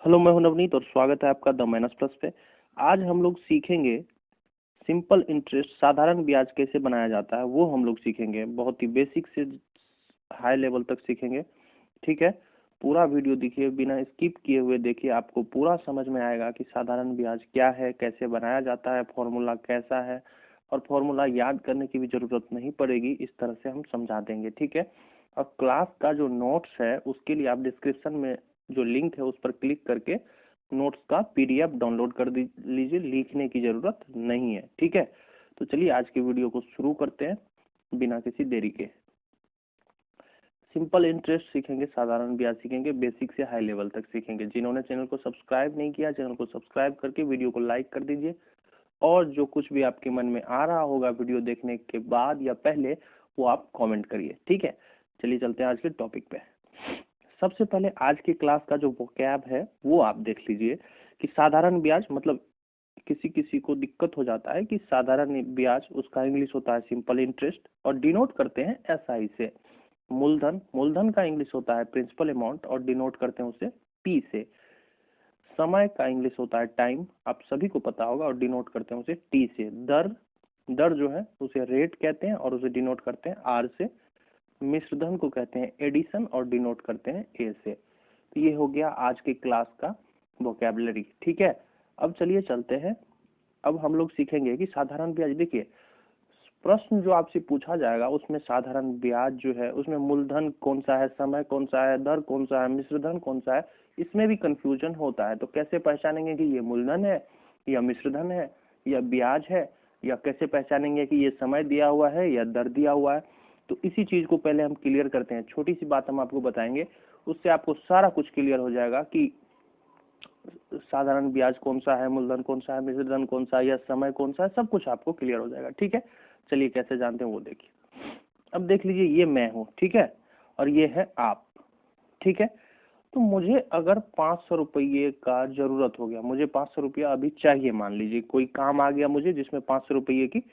Hello, मैं हूं नवनीत और स्वागत है आपका द माइनस प्लस पे। आज हम लोग सीखेंगे सिंपल इंटरेस्ट, साधारण ब्याज कैसे बनाया जाता है वो हम लोग सीखेंगे। बहुत ही बेसिक से हाई लेवल तक सीखेंगे। ठीक है, पूरा वीडियो देखिए, बिना स्किप किए हुए देखिए, आपको पूरा समझ में आएगा कि साधारण ब्याज क्या है, कैसे बनाया जाता है, फॉर्मूला कैसा है। और फॉर्मूला याद करने की भी जरूरत नहीं पड़ेगी, इस तरह से हम समझा देंगे। ठीक है, और क्लास का जो नोट्स है उसके लिए आप डिस्क्रिप्शन में जो लिंक है उस पर क्लिक करके नोट्स का पीडीएफ डाउनलोड कर लीजिए, लिखने की जरूरत नहीं है। ठीक है, तो चलिए आज की वीडियो को शुरू करते हैं बिना किसी देरी के। सिंपल इंटरेस्ट सीखेंगे, साधारण ब्याज सीखेंगे, बेसिक से हाई लेवल तक सीखेंगे। जिन्होंने चैनल को सब्सक्राइब नहीं किया, चैनल को सब्सक्राइब करके वीडियो को लाइक कर दीजिए। और जो कुछ भी आपके मन में आ रहा होगा वीडियो देखने के बाद या पहले, वो आप कमेंट करिए। ठीक है, चलिए चलते हैं आज के टॉपिक पे। सबसे पहले आज की क्लास का जो वोकैब है वो आप देख लीजिए कि साधारण ब्याज मतलब किसी किसी को दिक्कत हो जाता है कि साधारण ब्याज, उसका इंग्लिश होता है सिंपल इंटरेस्ट और डिनोट करते हैं एसआई से। मूलधन, मूलधन का इंग्लिश होता है प्रिंसिपल अमाउंट और डिनोट करते हैं उसे पी से। समय का इंग्लिश होता है टाइम, आप सभी को पता होगा, और डिनोट करते हैं उसे टी से। दर, दर जो है उसे रेट कहते हैं और उसे डिनोट करते हैं आर से। मिश्रधन को कहते हैं एडिशन और डिनोट करते हैं ए से। तो ये हो गया आज की क्लास का वोकैबुलरी। ठीक है, अब चलिए चलते हैं। अब हम लोग सीखेंगे कि साधारण ब्याज। देखिए, प्रश्न जो आपसे पूछा जाएगा उसमें साधारण ब्याज जो है उसमें मूलधन कौन सा है, समय कौन सा है, दर कौन सा है, मिश्रधन कौन सा है, इसमें भी कंफ्यूजन होता है। तो कैसे पहचानेंगे कि ये मूलधन है या मिश्रधन है या ब्याज है, या कैसे पहचानेंगे कि ये समय दिया हुआ है या दर दिया हुआ है। तो इसी चीज को पहले हम क्लियर करते हैं। छोटी सी बात हम आपको बताएंगे, उससे आपको सारा कुछ क्लियर हो जाएगा कि साधारण ब्याज कौन सा है, मूलधन कौन सा है, मिश्रधन कौन सा है या समय कौन सा है, सब कुछ आपको क्लियर हो जाएगा। ठीक है, चलिए कैसे जानते हैं वो देखिए। अब देख लीजिए, ये मैं हूं, ठीक है, और ये है आप। ठीक है, तो मुझे अगर 500 रुपये का जरूरत हो गया, मुझे 500 रुपया अभी चाहिए, मान लीजिए कोई काम आ गया मुझे जिसमें 500 रुपये की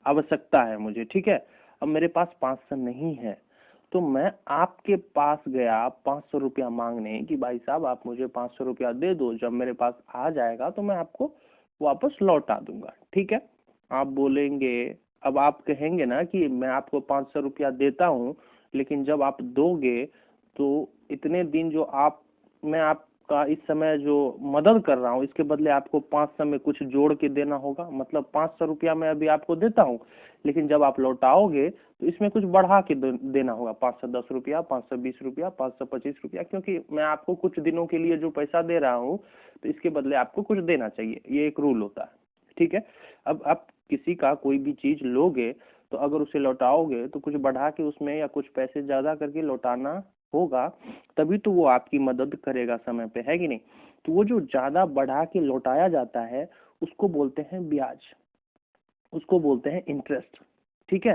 आवश्यकता है मुझे। ठीक है, अब मेरे पास 500 नहीं है, तो मैं आपके पास गया 500 रुपया मांगने कि भाई साहब आप मुझे 500 रुपया दे दो, जब मेरे पास आ जाएगा तो मैं आपको वापस लौटा दूंगा। ठीक है, आप बोलेंगे, अब आप कहेंगे ना कि मैं आपको 500 रुपया देता हूँ, लेकिन जब आप दोगे तो इतने दिन जो आप, मैं आपका इस समय जो मदद कर रहा हूँ, इसके बदले आपको 500 में कुछ जोड़ के देना होगा। मतलब 500 रुपया मैं अभी आपको देता हूँ, लेकिन जब आप लौटाओगे तो इसमें कुछ बढ़ा के देना होगा, 510 रुपया, 520 रुपया, 525 रुपया, क्योंकि मैं आपको कुछ दिनों के लिए जो पैसा दे रहा हूँ तो इसके बदले आपको कुछ देना चाहिए, ये एक रूल होता है। ठीक है, अब आप किसी का कोई भी चीज लोगे तो अगर उसे लौटाओगे तो कुछ बढ़ा के उसमें या कुछ पैसे ज्यादा करके लौटाना होगा, तभी तो वो आपकी मदद करेगा समय पे, है कि नहीं। तो वो जो ज्यादा बढ़ा के लौटाया जाता है उसको बोलते हैं ब्याज, उसको बोलते हैं इंटरेस्ट। ठीक है,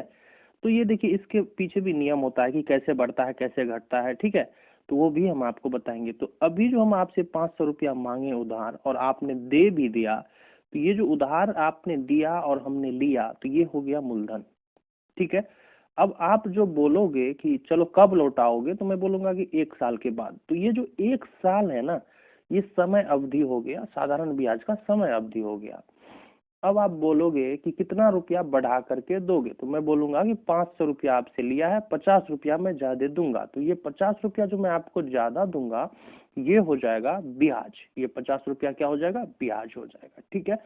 तो ये देखिए, इसके पीछे भी नियम होता है कि कैसे बढ़ता है कैसे घटता है। ठीक है, तो वो भी हम आपको बताएंगे। तो अभी जो हम आपसे 500 रुपया मांगे उधार और आपने दे भी दिया, तो ये जो उधार आपने दिया और हमने लिया तो ये हो गया मूलधन। ठीक है, अब आप जो बोलोगे कि चलो कब लौटाओगे, तो मैं बोलूंगा कि 1 साल के बाद। तो ये जो 1 साल है ना, ये समय अवधि हो गया, साधारण ब्याज का समय अवधि हो गया। अब आप बोलोगे कि कितना रुपया बढ़ा करके दोगे, तो मैं बोलूंगा कि 500 रुपया आपसे लिया है, 50 रुपया मैं ज्यादा दूंगा। तो ये 50 रुपया जो मैं आपको ज्यादा दूंगा ये हो जाएगा ब्याज। ये 50 रुपया क्या हो जाएगा, ब्याज हो जाएगा। ठीक है,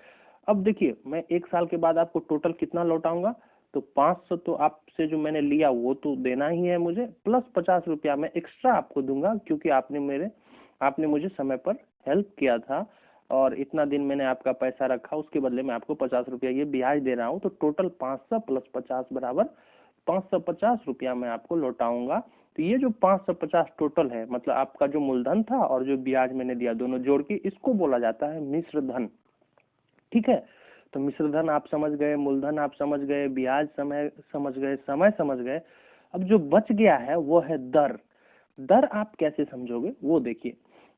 अब देखिए, मैं 1 साल के बाद आपको टोटल कितना लौटाऊंगा, तो 500 तो आपसे जो मैंने लिया वो तो देना ही है मुझे, प्लस 50 रुपया मैं एक्स्ट्रा आपको दूंगा, क्योंकि आपने मुझे समय पर हेल्प किया था और इतना दिन मैंने आपका पैसा रखा, उसके बदले मैं आपको 50 रुपया ये ब्याज दे रहा हूँ। तो टोटल 500 प्लस 50 बराबर 550 रुपया मैं आपको लौटाऊंगा। तो ये जो 550 टोटल है, मतलब आपका जो मूलधन था और जो ब्याज मैंने दिया, दोनों जोड़ के, इसको बोला जाता है मिश्रधन। ठीक है, तो मिश्रधन आप समझ गए, मूलधन आप समझ गए, ब्याज समय समझ गए, समय समझ गए। अब जो बच गया है वो है दर। दर आप कैसे समझोगे वो देखिए।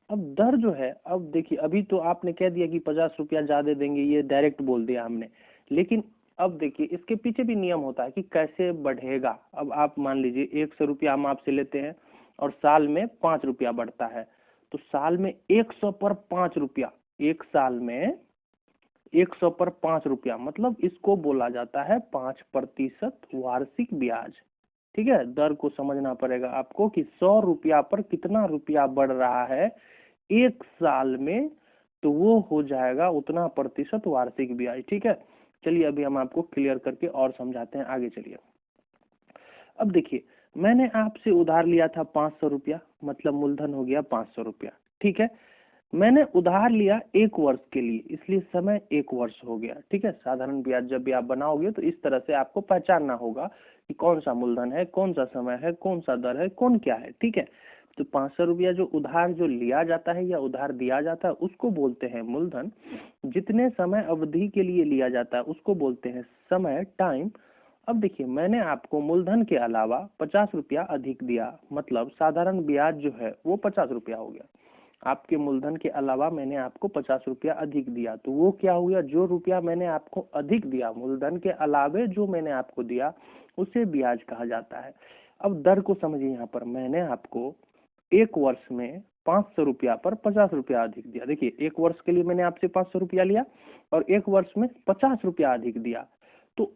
अब दर जो है, अब देखिए, अभी तो आपने कह दिया कि 50 रुपया ज्यादा देंगे, ये डायरेक्ट बोल दिया हमने, लेकिन अब देखिए इसके पीछे भी नियम होता है कि कैसे बढ़ेगा। अब आप मान लीजिए 100 रुपया हम आपसे लेते हैं और साल में 5 रुपया बढ़ता है, तो साल में 100 पर 5 रुपया, एक साल में 100 पर 5 रुपया, मतलब इसको बोला जाता है 5% वार्षिक ब्याज। ठीक है, दर को समझना पड़ेगा आपको कि 100 रुपया पर कितना रुपया बढ़ रहा है एक साल में, तो वो हो जाएगा उतना प्रतिशत वार्षिक ब्याज। ठीक है, चलिए अभी हम आपको क्लियर करके और समझाते हैं, आगे चलिए। अब देखिए, मैंने आपसे उधार लिया था 500 रुपया, मतलब मूलधन हो गया 500 रुपया। ठीक है, मैंने उधार लिया 1 वर्ष के लिए, इसलिए समय 1 वर्ष हो गया। ठीक है, साधारण ब्याज जब भी आप बनाओगे तो इस तरह से आपको पहचानना होगा कि कौन सा मूलधन है, कौन सा समय है, कौन सा दर है, कौन क्या है। ठीक है, तो 500 रुपया जो उधार जो लिया जाता है या उधार दिया जाता है उसको बोलते हैं मूलधन। जितने समय अवधि के लिए लिया जाता है उसको बोलते हैं समय, टाइम। अब देखिए, मैंने आपको मूलधन के अलावा 50 रुपया अधिक दिया, मतलब साधारण ब्याज जो है वो 50 रुपया हो गया। आपके मूलधन के अलावा मैंने आपको 50 रुपया अधिक दिया, तो वो क्या हो गया, जो रुपया मैंने आपको अधिक दिया मूलधन के अलावे जो मैंने आपको दिया उसे ब्याज कहा जाता है। अब दर को समझिए, यहाँ पर मैंने आपको 1 वर्ष में 500 रुपया पर 50 रुपया अधिक दिया। देखिए, 1 वर्ष के लिए मैंने आपसे 500 रुपया लिया और 1 वर्ष में 50 रुपया अधिक दिया, तो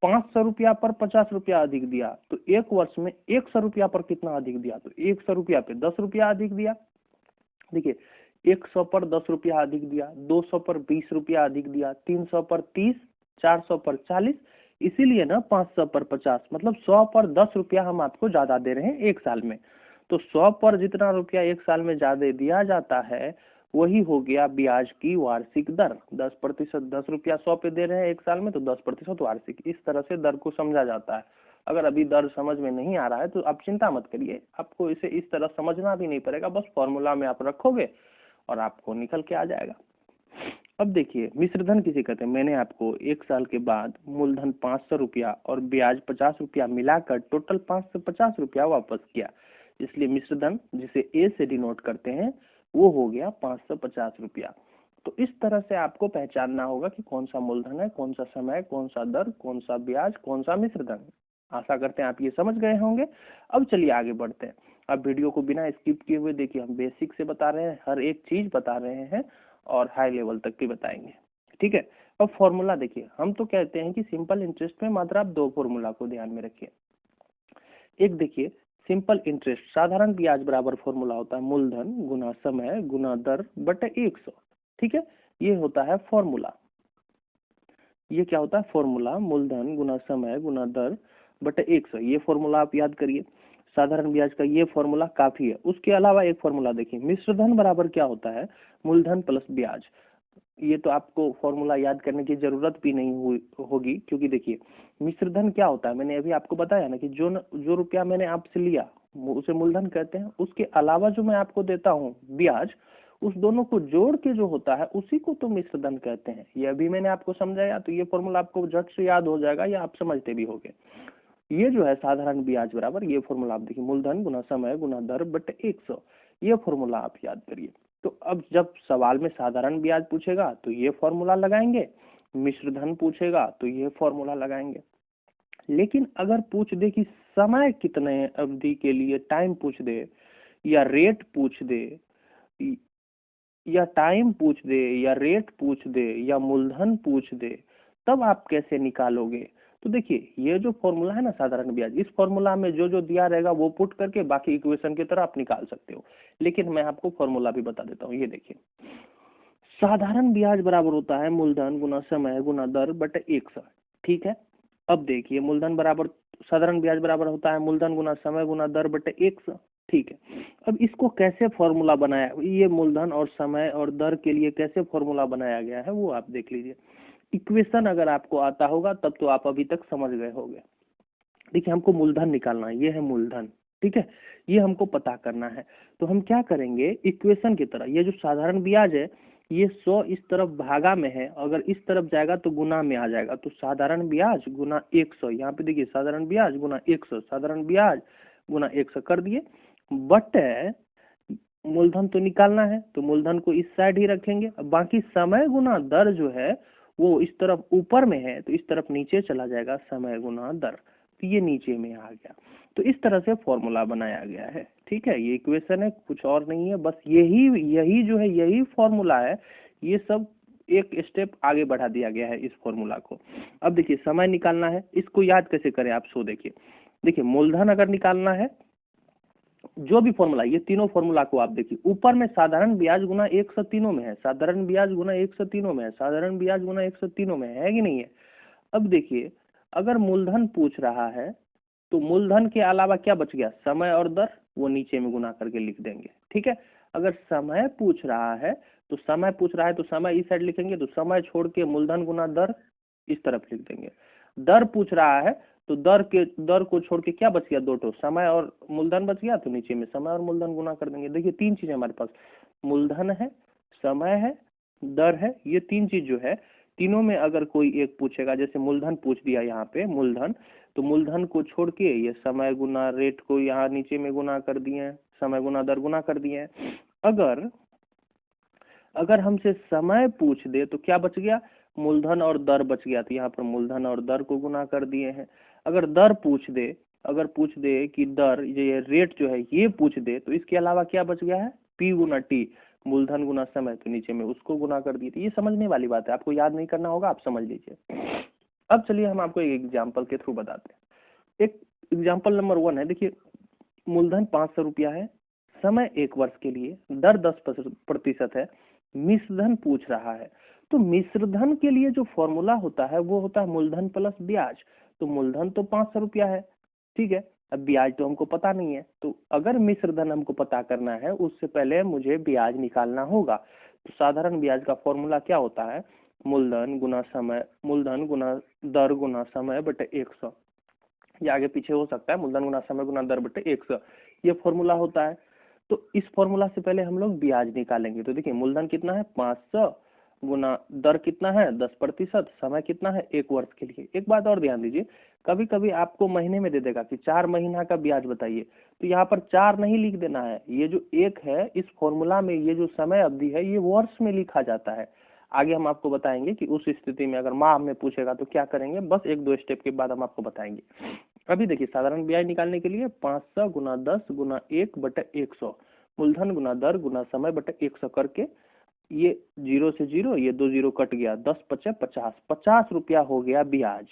500 रुपया पर 50 रुपया अधिक दिया, तो 1 वर्ष में 100 रुपया पर कितना अधिक दिया, तो 100 रुपया पे 10 रुपया अधिक दिया। देखिए, 100 पर 10 रुपया अधिक दिया, 200 पर 20 रुपया अधिक दिया, 300 पर 30, 400 पर 40, इसीलिए ना 500 पर 50, मतलब 100 पर 10 रुपया हम आपको ज्यादा दे रहे हैं एक साल में। तो 100 पर जितना रुपया एक साल में ज्यादा दिया जाता है वही हो गया ब्याज की वार्षिक दर। 10%, 10 रुपया 100 पे दे रहे हैं एक साल में, तो 10% वार्षिक, इस तरह से दर को समझा जाता है। अगर अभी दर समझ में नहीं आ रहा है तो आप चिंता मत करिए, आपको इसे इस तरह समझना भी नहीं पड़ेगा, बस फॉर्मूला में आप रखोगे और आपको निकल के आ जाएगा। अब देखिए, मिश्रधन किसे कहते हैं। मैंने आपको 1 साल के बाद मूलधन 500 रुपया और ब्याज 50 रुपया मिलाकर टोटल 550 रुपया वापस किया, इसलिए मिश्रधन जिसे ए से डिनोट करते हैं वो हो गया 550 रुपया। तो इस तरह से आपको पहचानना होगा कि कौन सा मूलधन है, कौन सा समय, कौन सा दर, कौन सा ब्याज, कौन सा मिश्रधन। आशा करते हैं आप ये समझ गए होंगे। अब चलिए आगे बढ़ते हैं। अब वीडियो को बिना स्किप किए हुए देखिए, हम बेसिक से बता रहे हैं, हर एक चीज बता रहे हैं और हाई लेवल तक की बताएंगे। ठीक है, अब फॉर्मूला देखिए, हम तो कहते हैं कि सिंपल इंटरेस्ट में मात्र आप 2 फॉर्मूला को ध्यान में रखिए। एक देखिए, सिंपल इंटरेस्ट, साधारण ब्याज बराबर फॉर्मूला होता है मूलधन गुना समय गुना दर बटे 100। ठीक है, ये होता है फॉर्मूला। ये क्या होता है, फॉर्मूला मूलधन गुना समय गुना दर बटे 100। ये फॉर्मूला आप याद करिए, साधारण ब्याज का ये फॉर्मूला काफी है। उसके अलावा एक फॉर्मूला देखिए, मिश्रधन बराबर क्या होता है, मूलधन प्लस ब्याज। ये तो आपको फॉर्मूला याद करने की जरूरत भी नहीं होगी, क्योंकि देखिए मिश्रधन क्या होता है, मैंने अभी आपको बताया ना कि जो रुपया मैंने आपसे लिया उसे मूलधन कहते हैं, उसके अलावा जो मैं आपको देता हूँ ब्याज, उस दोनों को जोड़ के जो होता है उसी को तो मिश्रधन कहते हैं। ये अभी मैंने आपको समझाया, तो ये फॉर्मूला आपको झट से याद हो जाएगा या आप समझते भी होंगे। ये जो है साधारण ब्याज बराबर, ये फॉर्मूला आप देखिए, मूलधन गुना समय गुना दर बटे 100, ये फॉर्मूला आप याद करिए। तो अब जब सवाल में साधारण ब्याज पूछेगा तो ये फॉर्मूला लगाएंगे, मिश्रधन पूछेगा तो ये फॉर्मूला लगाएंगे। लेकिन अगर पूछ दे कि समय कितने अवधि के लिए, टाइम पूछ दे या रेट पूछ दे, या टाइम पूछ दे या रेट पूछ दे या मूलधन पूछ दे, तब आप कैसे निकालोगे। तो देखिए, ये जो फॉर्मूला है ना साधारण ब्याज, इस फॉर्मूला में जो जो दिया रहेगा वो पुट करके बाकी इक्वेशन की तरह आप निकाल सकते हो। लेकिन मैं आपको फॉर्मूला भी बता देता हूँ। ये देखिए, साधारण ब्याज बराबर होता है मूलधन गुना समय गुना दर बटे 100। ठीक है, अब देखिए, मूलधन बराबर, साधारण ब्याज बराबर होता है मूलधन गुना समय गुना दर बटे 100। ठीक है, अब इसको कैसे फॉर्मूला बनाया, ये मूलधन और समय और दर के लिए कैसे फॉर्मूला बनाया गया है वो आप देख लीजिए। इक्वेशन अगर आपको आता होगा तब तो आप अभी तक समझ गए होंगे। देखिए, हमको मूलधन निकालना है, ये है मूलधन। ठीक है, ये हमको पता करना है, तो हम क्या करेंगे, इक्वेशन की तरह, ये जो साधारण ब्याज है ये 100 इस तरफ भागा में है, अगर इस तरफ जाएगा तो गुना में आ जाएगा, तो साधारण ब्याज गुना 100, यहाँ पे देखिए साधारण ब्याज गुना 100, साधारण ब्याज गुना 100 कर दिए, बट मूलधन तो निकालना है तो मूलधन को इस साइड ही रखेंगे। अब बाकी समय गुना दर जो है वो इस तरफ ऊपर में है तो इस तरफ नीचे चला जाएगा, समय गुना दर। तो ये नीचे में आ गया। तो इस तरह से फॉर्मूला बनाया गया है। ठीक है, ये इक्वेशन है, कुछ और नहीं है, बस यही जो है यही फॉर्मूला है। ये सब एक स्टेप आगे बढ़ा दिया गया है इस फॉर्मूला को। अब देखिए समय निकालना है, इसको याद कैसे करें आप, सो देखिए मूलधन अगर निकालना है, जो भी फॉर्मूला, ये तीनों फॉर्मूला को आप देखिए, ऊपर में साधारण ब्याज गुना 100 तीनों में है, साधारण ब्याज गुना 100 तीनों में है, साधारण ब्याज गुना 100 तीनों में है कि नहीं है। अब देखिए अगर मूलधन पूछ रहा है तो मूलधन के अलावा क्या बच गया, समय और दर, वो नीचे में गुना करके लिख देंगे। ठीक है, अगर समय पूछ रहा है तो समय पूछ रहा है तो समय इस साइड लिखेंगे, तो समय छोड़ के मूलधन गुना दर इस तरफ लिख देंगे। दर पूछ रहा है तो दर को छोड़ के क्या बच गया, दो ठो समय और मूलधन बच गया, तो नीचे में समय और मूलधन गुना कर देंगे। देखिए तीन चीजें हमारे पास, मूलधन है, समय है, दर है, ये तीन चीज जो है, तीनों में अगर कोई एक पूछेगा, जैसे मूलधन पूछ दिया यहाँ पे मूलधन, तो मूलधन को छोड़ के ये समय गुना रेट को यहाँ नीचे में गुना कर दिए, समय गुना दर गुना कर दिए। अगर हमसे समय पूछ दे तो क्या बच गया, मूलधन और दर बच गया, तो यहाँ पर मूलधन और दर को गुना कर दिए हैं। अगर दर पूछ दे, अगर पूछ दे कि दर, ये रेट जो है ये पूछ दे, तो इसके अलावा क्या बच गया है, पी गुना टी, मूलधन गुना समय, तो नीचे में उसको गुना कर दिए। तो ये समझने वाली बात है, आपको याद नहीं करना होगा, आप समझ लीजिए। अब चलिए हम आपको एक एग्जाम्पल के थ्रू बताते हैं। एक एग्जाम्पल नंबर 1 है, देखिए मूलधन 500 रुपया है, समय 1 वर्ष के लिए, दर 10% है, मिश्रधन पूछ रहा है। तो मिश्रधन के लिए जो फॉर्मूला होता है वो होता है मूलधन प्लस ब्याज। तो मूलधन तो 500 रुपया है, ठीक है, अब ब्याज तो हमको पता नहीं है, तो अगर मिश्रधन हमको पता करना है उससे पहले मुझे ब्याज निकालना होगा। तो साधारण ब्याज का फॉर्मूला क्या होता है, मूलधन गुना समय, मूलधन गुना दर गुना समय बटे 100, ये आगे पीछे हो सकता है, मूलधन गुना समय गुना दर बटे 100, ये फॉर्मूला होता है। तो इस फॉर्मूला से पहले हम लोग ब्याज निकालेंगे। तो देखिए मूलधन कितना है 500, गुना दर कितना है 10%, समय कितना है 1 वर्ष के लिए। एक बात और ध्यान दीजिए, कभी कभी आपको महीने में दे देगा कि 4 महीना का ब्याज बताइए, तो यहाँ पर 4 नहीं लिख देना है, ये जो 1 है इस फॉर्मूला में, ये जो समय अवधि है ये वर्ष में लिखा जाता है। आगे हम आपको बताएंगे कि उस स्थिति में अगर माह में पूछेगा तो क्या करेंगे, बस 1-2 स्टेप के बाद हम आपको बताएंगे। अभी देखिए साधारण ब्याज निकालने के लिए 500 गुना 10 गुना 1 बटे 100, मूलधन गुना दर गुना समय बटे 100 करके, ये 0 से 0, ये 2 0 कट गया, 10 पचे 50, 50 रुपया हो गया ब्याज।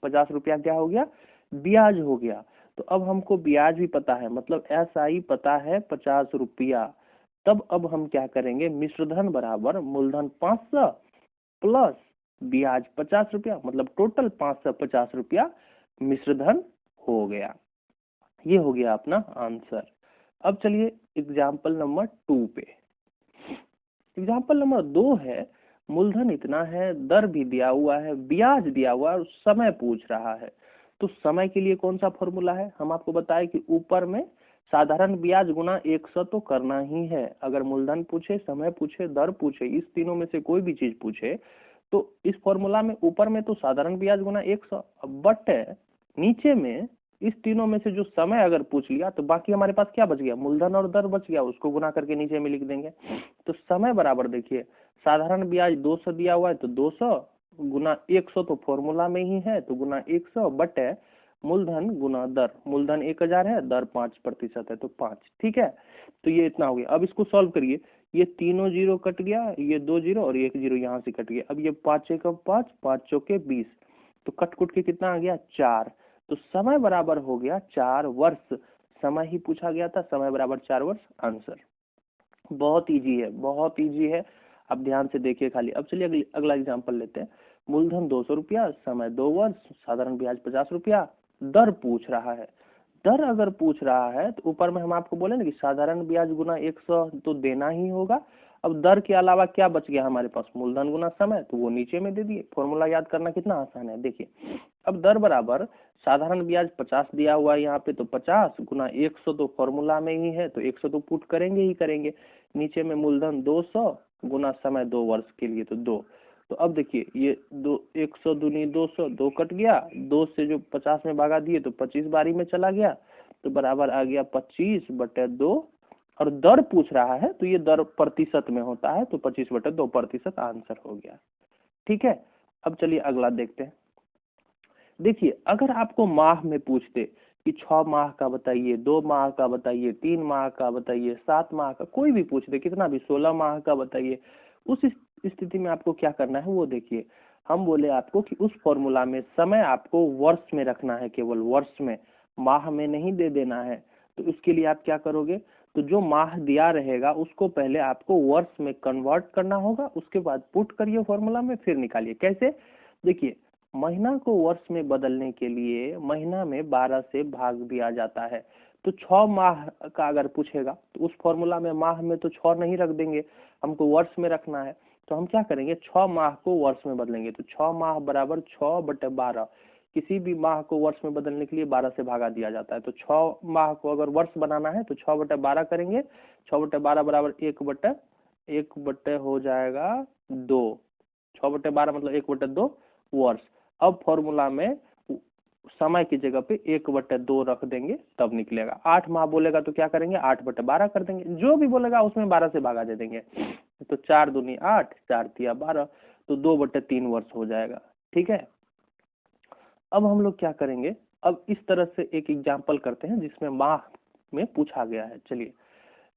50 रुपया क्या हो गया, ब्याज हो गया। तो अब हमको ब्याज भी पता है, मतलब SI पता है 50 रुपया। तब अब हम क्या करेंगे, मिश्रधन बराबर मूलधन 500 प्लस ब्याज 50 रुपया, मतलब टोटल 550 रुपया मिश्रधन हो गया। ये हो गया अपना आंसर। अब चलिए एग्जाम्पल नंबर 2 पे। एग्जाम्पल नंबर 2 है, मूलधन इतना है, दर भी दिया हुआ है, ब्याज दिया हुआ है और समय पूछ रहा है। तो समय के लिए कौन सा फॉर्मूला है, हम आपको बताएं कि ऊपर में साधारण ब्याज गुना 100 तो करना ही है। अगर मूलधन पूछे, समय पूछे, दर पूछे, इस तीनों में से कोई भी चीज पूछे तो इस फॉर्मूला में ऊपर में तो साधारण ब्याज गुना 100, बट नीचे में इस तीनों में से जो समय अगर पूछ लिया तो बाकी हमारे पास क्या बच गया, मूलधन और दर बच गया, उसको गुना करके नीचे में लिख देंगे। तो समय बराबर देखिए साधारण ब्याज 200 दिया हुआ है, तो 200 गुना 100 तो फॉर्मूला में ही है, तो गुना 100 बटे मूलधन गुना दर, मूलधन 1000 है, दर 5% है तो 5। ठीक है, तो ये इतना हो गया। अब इसको सॉल्व करिए, ये तीनों 0 कट गया, ये 2 0 और 1 0 यहाँ से कट गया। अब ये 5 1 5, 5 चौके 20, तो कट कुट के कितना आ गया 4। तो समय बराबर हो गया 4 वर्ष, समय ही पूछा गया था, समय बराबर 4 वर्ष आंसर। बहुत इजी है, बहुत इजी है, अब ध्यान से देखिए खाली। अब चलिए अगला एग्जांपल लेते हैं। मूलधन 200 रुपया, समय 2 वर्ष, साधारण ब्याज 50 रुपया, दर पूछ रहा है। दर अगर पूछ रहा है तो ऊपर में हम आपको बोले ना कि साधारण ब्याज गुना 100 तो देना ही होगा। अब दर के अलावा क्या बच गया हमारे पास, मूलधन गुना समय, तो वो नीचे में दे दिए। फॉर्मूला याद करना कितना आसान है, देखिए अब दर बराबर साधारण ब्याज 50 दिया हुआ है यहाँ पे, तो 50 गुना 100 तो फॉर्मूला में ही है, तो 100 तो पुट करेंगे ही करेंगे। नीचे में मूलधन 200 गुना समय 2 वर्ष के लिए, तो 2। तो अब देखिए ये 100 दूनी 200, 2 कट गया, 2 से जो 50 में भागा दिए तो 25 बारी में चला गया, तो बराबर आ गया 25 बटे 2। और दर पूछ रहा है तो ये दर प्रतिशत में होता है, तो 25 बटे 2% आंसर हो गया। ठीक है, अब चलिए अगला देखते हैं। देखिए अगर आपको माह में पूछते कि 6 माह का बताइए, 2 माह का बताइए, 3 माह का बताइए, 7 माह का, कोई भी पूछ दे कितना भी, 16 माह का बताइए, उस स्थिति में आपको क्या करना है वो देखिए। हम बोले आपको कि उस फॉर्मूला में समय आपको वर्ष में रखना है, केवल वर्ष में, माह में नहीं दे देना है। तो उसके लिए आप क्या करोगे, तो जो माह दिया रहेगा उसको पहले आपको वर्ष में कन्वर्ट करना होगा, उसके बाद पुट करिए फॉर्मूला में, फिर निकालिए। कैसे, देखिए महीना को वर्ष में बदलने के लिए महीना में 12 से भाग दिया जाता है। तो 6 माह का अगर पूछेगा तो उस फॉर्मूला में माह में तो 6 नहीं रख देंगे, हमको वर्ष में रखना है। तो हम क्या करेंगे, 6 माह को वर्ष में बदलेंगे। तो 6 माह बराबर 6/12, किसी भी माह को वर्ष में बदलने के लिए 12 से भागा दिया जाता है। तो 6 माह को अगर वर्ष बनाना है तो 6/12 करेंगे, 6/12 बराबर 1/1 हो जाएगा 2, 6/12 मतलब 1/2 वर्ष। अब फॉर्मूला में समय की जगह पे 1/2 रख देंगे, तब निकलेगा। 8 माह बोलेगा तो क्या करेंगे, 8/12 कर देंगे, जो भी बोलेगा उसमें 12 से भागा दे देंगे। तो 4 दूनी 8, 4 तिया 12, तो 2/3 वर्ष हो जाएगा। ठीक है, अब हम लोग क्या करेंगे, अब इस तरह से एक एग्जाम्पल करते हैं जिसमें माह में पूछा गया है। चलिए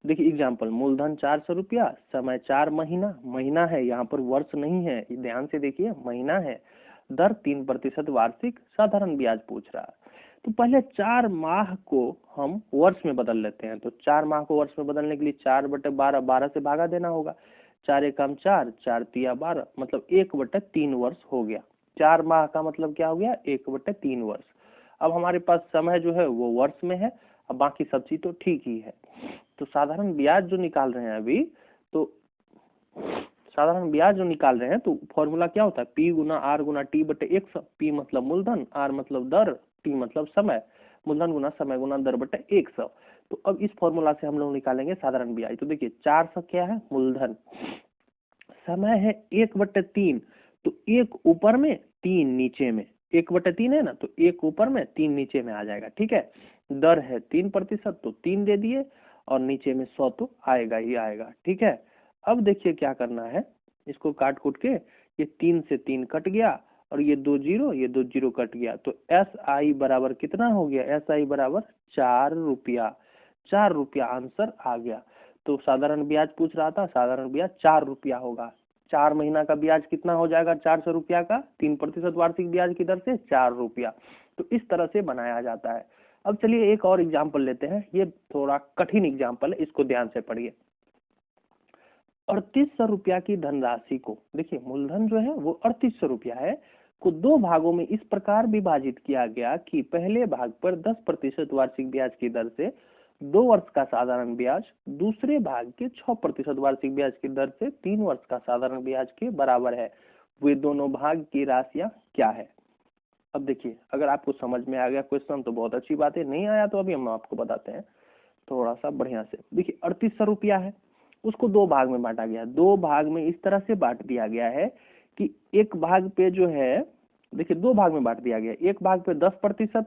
देखिए एग्जाम्पल, मूलधन 400 रुपया, समय 4 महीना, महीना है यहाँ पर वर्ष नहीं है, ध्यान से देखिए महीना है, दर 3% वार्षिक, साधारण ब्याज पूछ रहा है। तो पहले 4 माह को हम वर्ष में बदल लेते हैं। तो 4 माह को वर्ष में बदलने के लिए 4/12, 12 से भागा देना होगा, 4 एकम 4, 4 तिया 12, मतलब 1/3 वर्ष हो गया। 4 माह का मतलब क्या हो गया, 1/3 वर्ष। अब हमारे पास समय जो है वो वर्ष में है, अब बाकी सब चीज तो ठीक ही है। तो साधारण ब्याज जो निकाल रहे हैं अभी, तो साधारण ब्याज जो निकाल रहे हैं तो फॉर्मूला क्या होता है, P गुना R गुना T/100। P मतलब मूलधन, R मतलब दर, T मतलब समय, मूलधन गुना समय गुना दर/100। तो अब इस फॉर्मूला से हम लोग निकालेंगे साधारण ब्याज। तो देखिए 400 क्या है, मूलधन, समय है 1/3, तो 1 ऊपर में 3 नीचे में, 1/3 है ना, तो 1 ऊपर में 3 नीचे में आ जाएगा। ठीक है, दर है 3%, तो 3 दे दिए, और नीचे में 100 तो आएगा ही आएगा। ठीक है, अब देखिए क्या करना है, इसको काट कूट के, ये 3 से 3 कट गया, और ये 2 जीरो, ये 2 जीरो कट गया, तो SI बराबर कितना हो गया, SI बराबर 4 रुपया। 4 रुपया आंसर आ गया। तो साधारण ब्याज पूछ रहा था, साधारण ब्याज 4 रुपया होगा। 4 महीना का ब्याज कितना हो जाएगा, 400 रुपया का, 3% वार्षिक ब्याज की दर से 4 रुपया। तो इस तरह से बनाया जाता है। अब चलिए एक और एग्जाम्पल लेते हैं, ये थोड़ा कठिन एग्जाम्पल है, इसको ध्यान से पढ़िए। 3800 रुपया की धनराशि को, देखिए मूलधन जो है वो 3800 रुपया है, को 2 भागों में इस प्रकार विभाजित किया गया कि पहले भाग पर 10% वार्षिक ब्याज की दर से 2 वर्ष का साधारण ब्याज, दूसरे भाग के 6% वार्षिक ब्याज की दर से 3 वर्ष का साधारण ब्याज के बराबर है। वे दोनों भाग की राशियां क्या है। अब देखिए अगर आपको समझ में आ गया क्वेश्चन तो बहुत अच्छी बात है, नहीं आया तो अभी हम आपको बताते हैं थोड़ा सा बढ़िया से। देखिए 3800 रुपया है, उसको 2 भाग में बांटा गया। 2 भाग में इस तरह से बांट दिया गया है कि एक भाग पे जो है, देखिए 2 भाग में बांट दिया गया, एक भाग पे 10%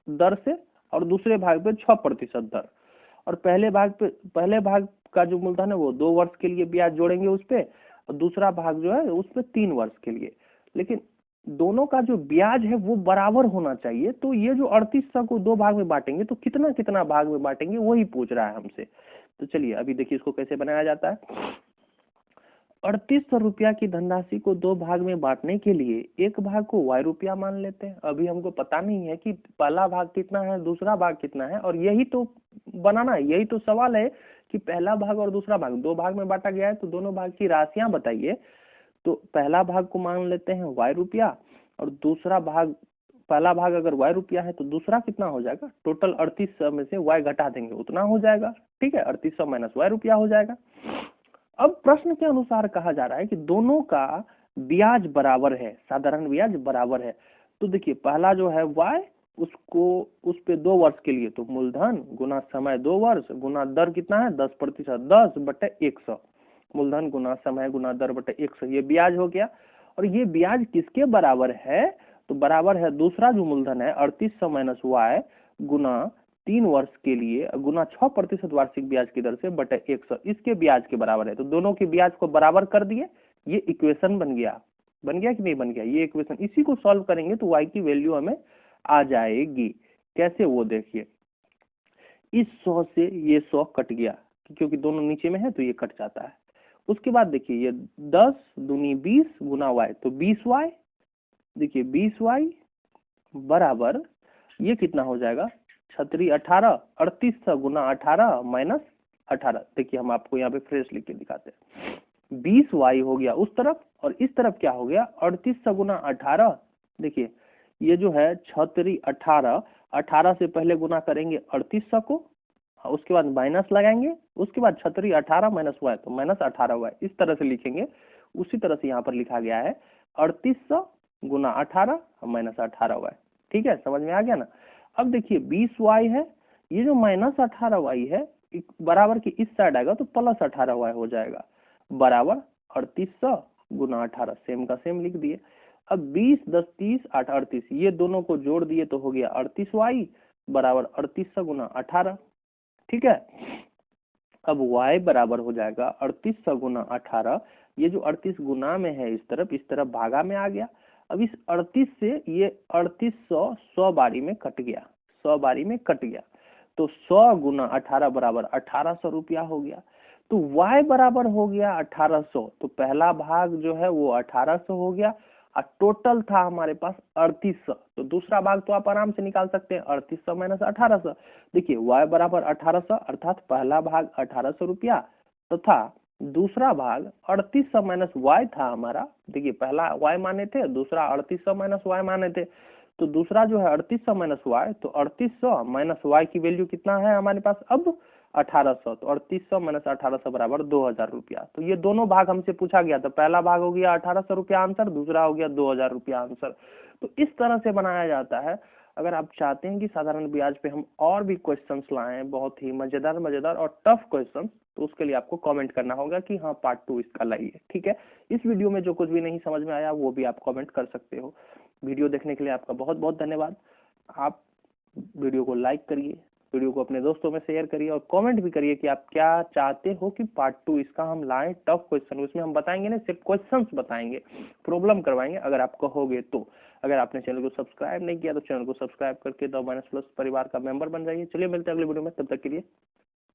दर से, और दूसरे भाग पे 6% दर। और पहले भाग का जो मूलधन है वो 2 वर्ष के लिए ब्याज जोड़ेंगे उस पे, और दूसरा भाग जो है उस पे 3 वर्ष के लिए। लेकिन दोनों का जो ब्याज है वो बराबर होना चाहिए। तो ये जो 3800 को 2 भाग में बांटेंगे तो कितना कितना भाग में बांटेंगे वही पूछ रहा है हमसे। तो चलिए अभी देखिए इसको कैसे बनाया जाता है। 3800 रुपया की धनराशि को 2 भाग में बांटने के लिए एक भाग को y रुपया मान लेते हैं। अभी हमको पता नहीं है कि पहला भाग कितना है, दूसरा भाग कितना है, और यही तो बनाना है, यही तो सवाल है कि पहला भाग और दूसरा भाग 2 भाग में बांटा गया है, तो दोनों भाग की राशियां बताइए। तो पहला भाग को मान लेते हैं y रुपया, और दूसरा भाग, पहला भाग अगर y रुपया है तो दूसरा कितना हो जाएगा, टोटल 3800 में से y घटा देंगे उतना हो जाएगा। ठीक है, 3800 माइनस y रुपया हो जाएगा। अब प्रश्न के अनुसार कहा जा रहा है कि दोनों का ब्याज बराबर है, साधारण ब्याज बराबर है। तो देखिए पहला जो है y, उसको उस पे 2 वर्ष के लिए, तो मूलधन गुना समय 2 वर्ष गुना दर कितना है 10%, 10/100, मूलधन गुना समय गुना दर/100, ये ब्याज हो गया। और ये ब्याज किसके बराबर है, तो बराबर है दूसरा जो मूलधन है 3800 माइनस y गुना 3 वर्ष के लिए गुना 6% वार्षिक ब्याज की दर से बटे 100, इसके ब्याज के बराबर है। तो दोनों के ब्याज को बराबर कर दिए, ये इक्वेशन बन गया। बन गया कि नहीं बन गया? ये इक्वेशन, इसी को सॉल्व करेंगे तो y की वैल्यू हमें आ जाएगी। कैसे वो देखिए, इस 100 से ये 100 कट गया क्योंकि दोनों नीचे में है तो ये कट जाता है। उसके बाद देखिए ये 10 दूनी 20 गुना y, तो 20y, देखिए 20y बराबर ये कितना हो जाएगा, 36 18, 3800 गुना 18 माइनस 18। देखिए हम आपको यहाँ पे फ्रेश लिख के दिखाते हैं। 20y हो गया उस तरफ और इस तरफ क्या हो गया, 3800 गुना 18। देखिए ये जो है 36 18, 18 से पहले गुना करेंगे 3800 को, उसके बाद माइनस लगाएंगे, उसके बाद 36 18 माइनस y, तो माइनस 18y, इस तरह से लिखेंगे। उसी तरह से यहाँ पर लिखा गया है 3800 गुना 18 माइनस 18y। ठीक है, समझ में आ गया ना? अब देखिए 20y है, ये जो माइनस 18y है बराबर की इस साइड आएगा तो प्लस 18y हो जाएगा, बराबर 3800 गुना 18, सेम का सेम लिख दिए। अब 20 10 30 8 38, ये दोनों को जोड़ दिए तो हो गया 38y बराबर 3800 गुना 18। ठीक है, अब y बराबर हो जाएगा 3800 गुना 18, ये जो 38 गुना में है इस तरफ भागा में आ गया। अब इस 38 से ये 3800 100 बारी में कट गया, 100 बारी में कट गया, तो 100 गुना 18 बराबर 1800 रुपया हो गया। तो y बराबर हो गया 1800, तो पहला भाग जो है वो 1800 हो गया और टोटल था हमारे पास 3800, तो दूसरा भाग तो आप आराम से निकाल सकते हैं, 3800 माइनस 1800। देखिए y बराबर 1800 अर्थात पहला भाग 1800 रुपया तथा दूसरा भाग 3800 माइनस y था हमारा। देखिए पहला y माने थे, दूसरा 3800 माइनस y माने थे, तो दूसरा जो है 3800 माइनस y, तो 3800 माइनस y की वैल्यू कितना है हमारे पास अब 1800, तो 3800 माइनस 1800 बराबर 2000 रुपया। तो ये दोनों भाग हमसे पूछा गया था, पहला भाग हो गया 1800 रुपया आंसर, दूसरा हो गया 2000 रुपया आंसर। तो इस तरह से बनाया जाता है। अगर आप चाहते हैं कि साधारण ब्याज पे हम और भी क्वेश्चंस लाएं, बहुत ही मजेदार और टफ क्वेश्चन, तो उसके लिए आपको कमेंट करना होगा कि हाँ पार्ट 2 इसका लाइए। ठीक है, इस वीडियो में जो कुछ भी नहीं समझ में आया वो भी आप कमेंट कर सकते हो। वीडियो देखने के लिए आपका बहुत बहुत धन्यवाद। आप वीडियो को लाइक करिए, वीडियो को अपने दोस्तों में शेयर करिए और कमेंट भी करिए कि आप क्या चाहते हो कि पार्ट 2 इसका हम लाएं, टफ क्वेश्चन। उसमें हम बताएंगे ना, सिर्फ क्वेश्चंस बताएंगे, प्रॉब्लम करवाएंगे अगर आप कहोगे तो। अगर आपने चैनल को सब्सक्राइब नहीं किया तो चैनल को सब्सक्राइब करके द माइनस प्लस परिवार का मेंबर बन जाइए। चलिए मिलते हैं अगले वीडियो में, तब तक के लिए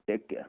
टेक केयर।